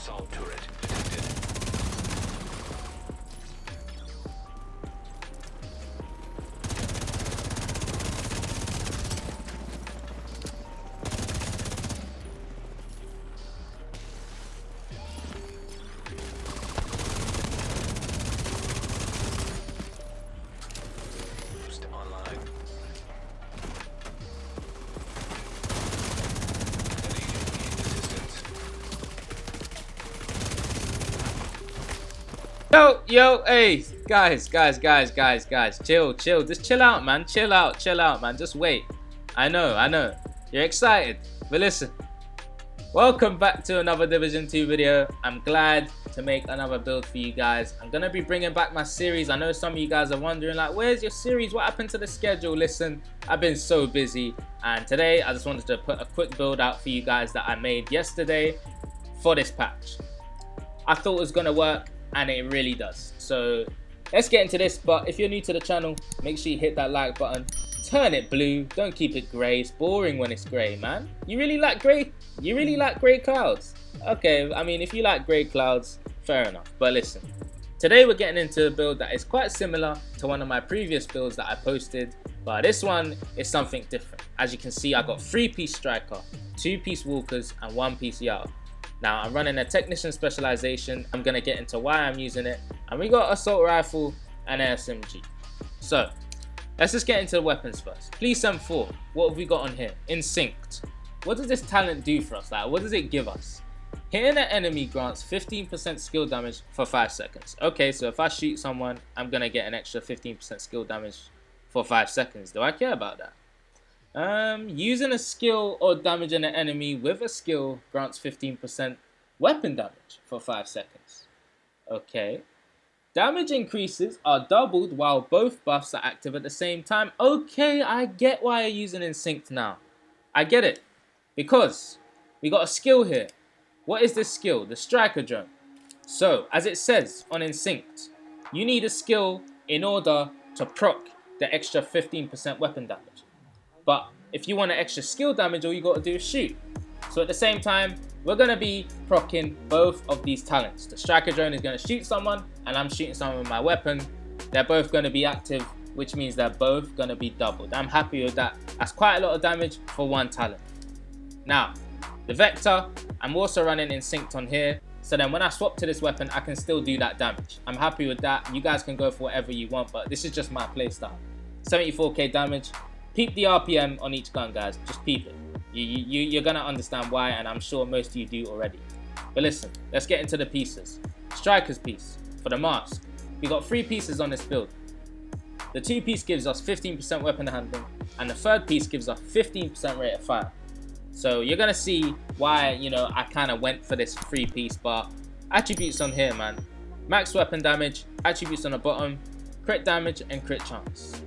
Assault turret detected. Boost online. Yo, hey, guys, chill, just chill out, man, chill out, man, just wait. I know, you're excited, but listen, welcome back to another Division 2 video. I'm glad to make another build for you guys. I'm gonna be bringing back my series. I know some of you guys are wondering, like, where's your series? What happened to the schedule? Listen, I've been so busy, and today I just wanted to put a quick build out for you guys that I made yesterday for this patch. I thought it was gonna work, and it really does. So let's get into this. But if you're new to the channel, make sure you hit that like button, turn it blue, don't keep it gray. It's boring when it's gray, man. You really like gray? You really like gray clouds? Okay, I mean, if you like gray clouds, fair enough. But listen, today we're getting into a build that is quite similar to one of my previous builds that I posted, but this one is something different. As you can see, I got 3-piece striker, 2-piece walkers, and 1-piece yard. Now I'm running a technician specialization. I'm gonna get into why I'm using it, and we got assault rifle and SMG. So let's just get into the weapons first. Please send 4. What have we got on here? Insynced. What does this talent do for us? Like, what does it give us? Hitting an enemy grants 15% skill damage for 5 seconds. Okay, so if I shoot someone, I'm gonna get an extra 15% skill damage for 5 seconds. Do I care about that? Using a skill or damaging an enemy with a skill grants 15% weapon damage for 5 seconds. Okay. Damage increases are doubled while both buffs are active at the same time. Okay, I get why you're using Insynced now. I get it. Because we got a skill here. What is this skill? The striker drone. So, as it says on Insynced, you need a skill in order to proc the extra 15% weapon damage. But if you want an extra skill damage, all you got to do is shoot. So at the same time, we're going to be proccing both of these talents. The striker drone is going to shoot someone, and I'm shooting someone with my weapon. They're both going to be active, which means they're both going to be doubled. I'm happy with that. That's quite a lot of damage for one talent. Now, the Vector, I'm also running Insynced on here. So then when I swap to this weapon, I can still do that damage. I'm happy with that. You guys can go for whatever you want, but this is just my playstyle. 74k damage. Peep the RPM on each gun, guys. Just peep it. You're going to understand why, and I'm sure most of you do already. But listen, let's get into the pieces. Striker's piece. For the mask, we got 3 pieces on this build. The 2-piece gives us 15% weapon handling, and the 3rd piece gives us 15% rate of fire. So you're going to see why, you know, I kind of went for this 3-piece, but attributes on here, man. Max weapon damage, attributes on the bottom, crit damage, and crit chance.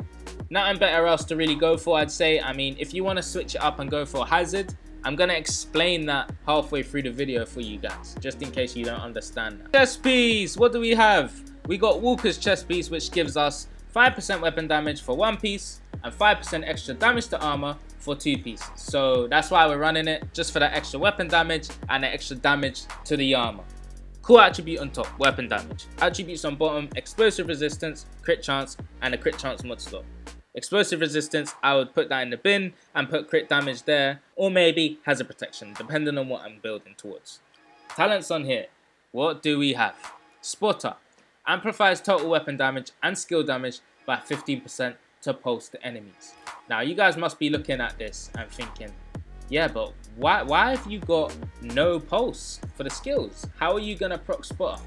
Nothing better else to really go for, I'd say. I mean, if you want to switch it up and go for hazard, I'm going to explain that halfway through the video for you guys, just in case you don't understand that. Chest piece, what do we have? We got Walker's chest piece, which gives us 5% weapon damage for 1 piece and 5% extra damage to armor for 2 pieces. So that's why we're running it, just for that extra weapon damage and the extra damage to the armor. Cool attribute on top, weapon damage. Attributes on bottom, explosive resistance, crit chance, and a crit chance mod slot. Explosive resistance, I would put that in the bin and put crit damage there, or maybe hazard protection, depending on what I'm building towards. Talents on here, what do we have? Spotter, amplifies total weapon damage and skill damage by 15% to pulse the enemies. Now you guys must be looking at this and thinking, yeah, but why have you got no pulse for the skills? How are you gonna proc spotter?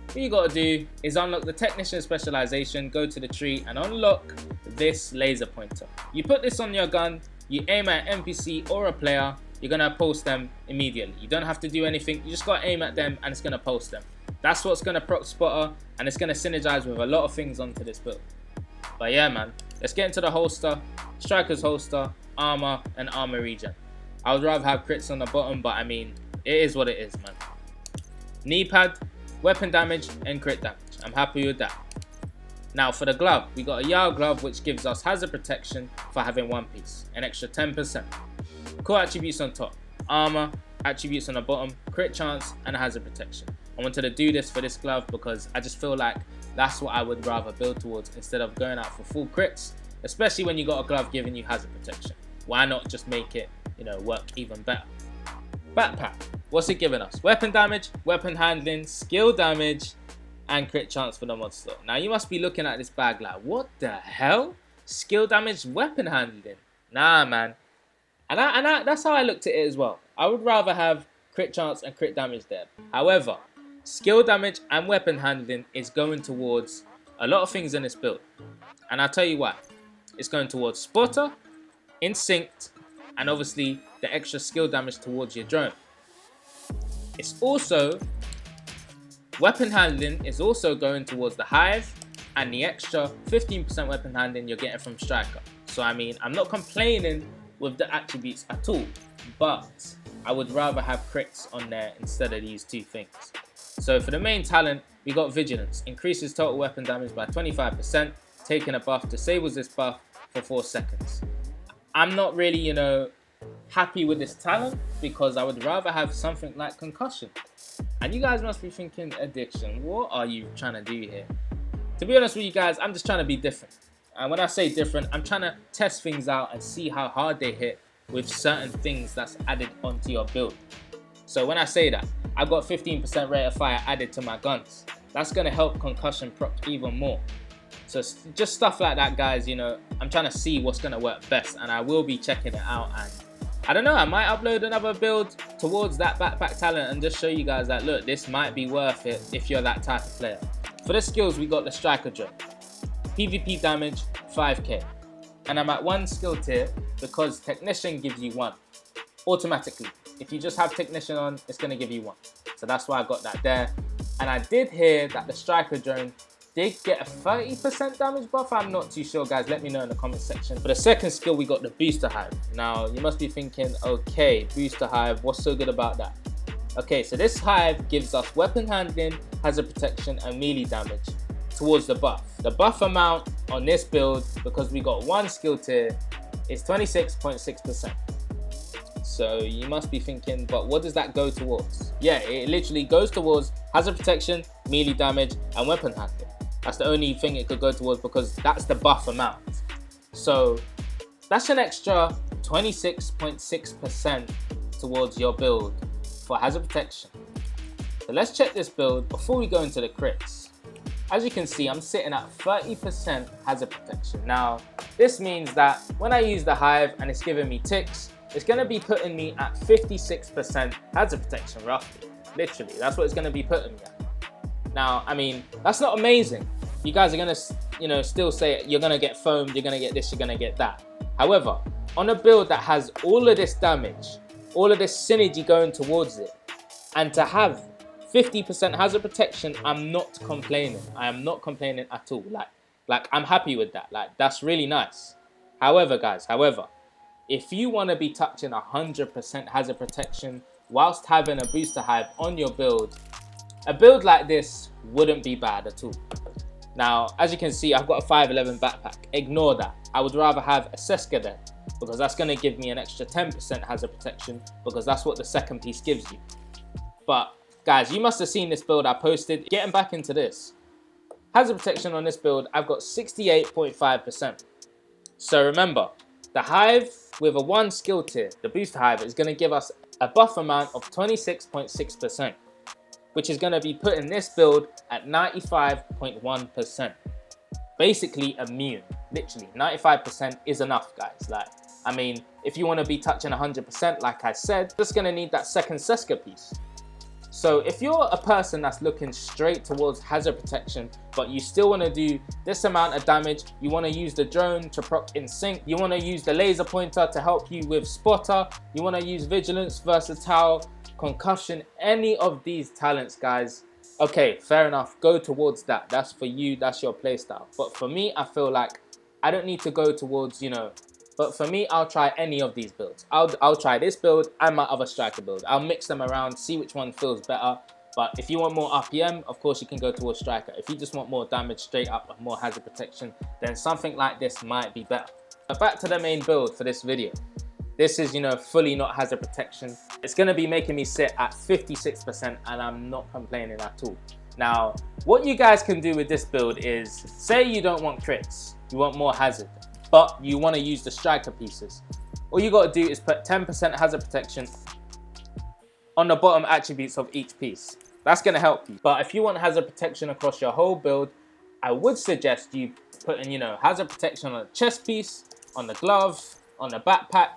What you gotta do is unlock the technician specialization, go to the tree and unlock this laser pointer. You put this on your gun, you aim at an NPC or a player, you're gonna pulse them immediately. You don't have to do anything, you just gotta aim at them and it's gonna pulse them. That's what's gonna proc spotter, and it's gonna synergize with a lot of things onto this build. But yeah, man, let's get into the holster, striker's holster, armor, and armor regen. I would rather have crits on the bottom, but I mean, it is what it is, man. Knee pad, weapon damage, and crit damage. I'm happy with that. Now for the glove, we got a Yard glove which gives us hazard protection for having 1 piece, an extra 10%. Core attributes on top, armor, attributes on the bottom: crit chance and hazard protection. I wanted to do this for this glove because I just feel like that's what I would rather build towards instead of going out for full crits, especially when you got a glove giving you hazard protection. Why not just make it, you know, work even better? Backpack, what's it giving us? Weapon damage, weapon handling, skill damage, and crit chance for the monster. Now you must be looking at this bag like, what the hell? Skill damage, weapon handling? Nah, man. And that's how I looked at it as well. I would rather have crit chance and crit damage there. However, skill damage and weapon handling is going towards a lot of things in this build. And I'll tell you why. It's going towards spotter, instinct, and obviously the extra skill damage towards your drone. It's also, weapon handling is also going towards the hive and the extra 15% weapon handling you're getting from striker. So I mean, I'm not complaining with the attributes at all, but I would rather have crits on there instead of these two things. So for the main talent, we got vigilance, increases total weapon damage by 25%, taking a buff, disables this buff for 4 seconds. I'm not really, you know, happy with this talent because I would rather have something like concussion. And you guys must be thinking, addiction, what are you trying to do here? To be honest with you guys, I'm just trying to be different. And when I say different, I'm trying to test things out and see how hard they hit with certain things that's added onto your build. So when I say that, I've got 15% rate of fire added to my guns. That's going to help concussion proc even more. So just stuff like that, guys, you know, I'm trying to see what's going to work best, and I will be checking it out. And I don't know, I might upload another build towards that backpack talent and just show you guys that, look, this might be worth it if you're that type of player. For the skills, we got the striker drone. PvP damage, 5k. And I'm at 1 skill tier because technician gives you 1 automatically. If you just have technician on, it's going to give you 1. So that's why I got that there. And I did hear that the striker drone did get a 30% damage buff. I'm not too sure, guys. Let me know in the comment section. For the second skill, we got the booster hive. Now, you must be thinking, okay, booster hive, what's so good about that? Okay, so this hive gives us weapon handling, hazard protection, and melee damage towards the buff. The buff amount on this build, because we got 1 skill tier, is 26.6%. So you must be thinking, but what does that go towards? Yeah, it literally goes towards hazard protection, melee damage, and weapon handling. That's the only thing it could go towards because that's the buff amount. So that's an extra 26.6% towards your build for hazard protection. So let's check this build before we go into the crits. As you can see, I'm sitting at 30% hazard protection. Now, this means that when I use the hive and it's giving me ticks, it's going to be putting me at 56% hazard protection, roughly. Literally, that's what it's going to be putting me at. Now, I mean, that's not amazing. You guys are going to, you know, still say you're going to get foamed, you're going to get this, you're going to get that. However, on a build that has all of this damage, all of this synergy going towards it, and to have 50% hazard protection, I'm not complaining. I am not complaining at all. Like I'm happy with that. Like, that's really nice. However, guys, if you want to be touching 100% hazard protection whilst having a booster hive on your build, a build like this wouldn't be bad at all. Now, as you can see, I've got a 511 backpack. Ignore that. I would rather have a Seska there because that's going to give me an extra 10% hazard protection because that's what the second piece gives you. But guys, you must have seen this build I posted. Getting back into this. Hazard protection on this build, I've got 68.5%. So remember, the hive with a 1 skill tier, the booster hive, is going to give us a buff amount of 26.6%, which is going to be putting this build at 95.1%. Basically immune. Literally, 95% is enough, guys. Like, I mean, if you want to be touching 100%, like I said, just going to need that second Seska piece. So if you're a person that's looking straight towards hazard protection, but you still want to do this amount of damage, you want to use the drone to proc in sync, you want to use the laser pointer to help you with spotter, you want to use vigilance, versatile, concussion, any of these talents, guys, okay, fair enough, go towards that. That's for you, that's your playstyle. But for me, I feel like I don't need to go towards, you know, but for me, I'll try any of these builds. I'll try this build and my other striker build. I'll mix them around, see which one feels better. But if you want more RPM, of course, you can go towards striker. If you just want more damage straight up and more hazard protection, then something like this might be better. But back to the main build for this video. This is, you know, fully not hazard protection. It's gonna be making me sit at 56% and I'm not complaining at all. Now, what you guys can do with this build is, say you don't want crits, you want more hazard, but you wanna use the striker pieces. All you gotta do is put 10% hazard protection on the bottom attributes of each piece. That's gonna help you. But if you want hazard protection across your whole build, I would suggest you putting, you know, hazard protection on the chest piece, on the glove, on the backpack,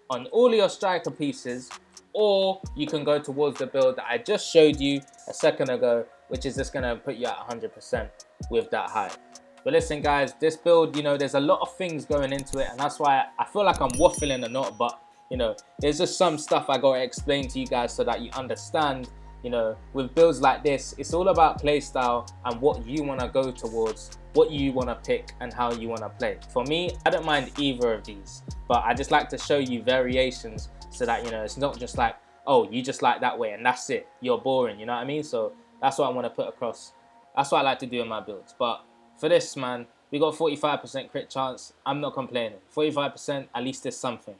on all your striker pieces, or you can go towards the build that I just showed you a second ago, which is just gonna put you at 100% with that height. But listen guys, this build, you know, there's a lot of things going into it, and that's why I feel like I'm waffling a lot, but you know, there's just some stuff I gotta explain to you guys so that you understand. You know, with builds like this, it's all about playstyle and what you want to go towards, what you want to pick and how you want to play. For me, I don't mind either of these, but I just like to show you variations so that, you know, it's not just like, oh, you just like that way and that's it, you're boring, you know what I mean? So that's what I want to put across. That's what I like to do in my builds. But for this, man, we got 45% crit chance. I'm not complaining. 45%, at least there's something.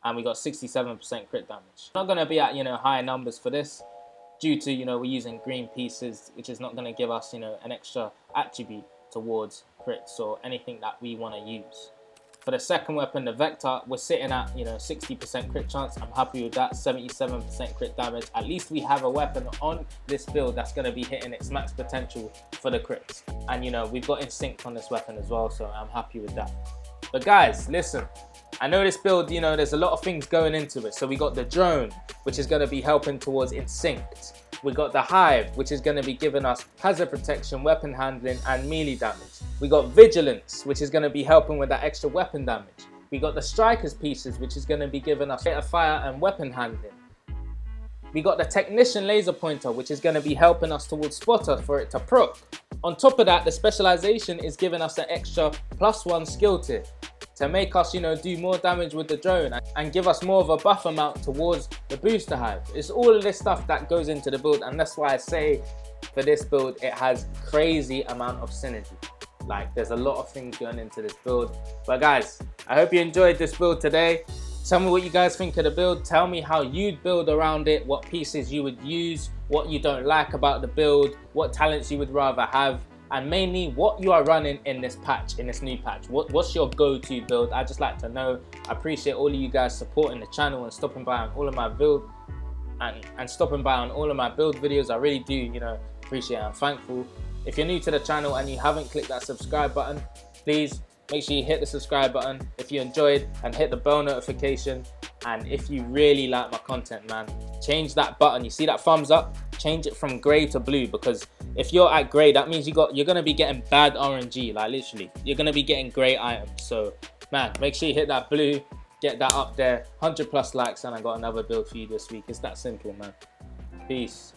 And we got 67% crit damage. Not going to be at, you know, high numbers for this, due to, you know, we're using green pieces, which is not going to give us, you know, an extra attribute towards crits or anything that we want to use. For the second weapon, the Vector, we're sitting at, you know, 60% crit chance. I'm happy with that. 77% crit damage. At least we have a weapon on this build that's going to be hitting its max potential for the crits. And, you know, we've got Instinct on this weapon as well, so I'm happy with that. But guys, listen, I know this build, you know, there's a lot of things going into it. So we got the drone, which is going to be helping towards Instinct. We got the Hive, which is going to be giving us hazard protection, weapon handling, and melee damage. We got Vigilance, which is going to be helping with that extra weapon damage. We got the Strikers pieces, which is going to be giving us better fire and weapon handling. We got the Technician laser pointer, which is going to be helping us towards Spotter for it to proc. On top of that, the Specialization is giving us an extra +1 skill tier to make us, you know, do more damage with the drone and give us more of a buff amount towards the booster hive. It's all of this stuff that goes into the build, and that's why I say for this build it has crazy amount of synergy. Like, there's a lot of things going into this build. But guys, I hope you enjoyed this build today. Tell me what you guys think of the build. Tell me how you'd build around it, what pieces you would use, what you don't like about the build, what talents you would rather have, and mainly what you are running in this patch, in this new patch. What's your go-to build? I'd just like to know. I appreciate all of you guys supporting the channel and stopping by on all of my build and stopping by on all of my build videos. I really do, you know, appreciate it. I'm thankful. If you're new to the channel and you haven't clicked that subscribe button, please make sure you hit the subscribe button if you enjoyed, and hit the bell notification. And if you really like my content, man, change that button. You see that thumbs up? Change it from grey to blue, because if you're at grey, that means you're gonna be getting bad RNG. Like, literally, you're gonna be getting grey items. So man, make sure you hit that blue, get that up there. 100+ likes, and I got another build for you this week. It's that simple, man. Peace.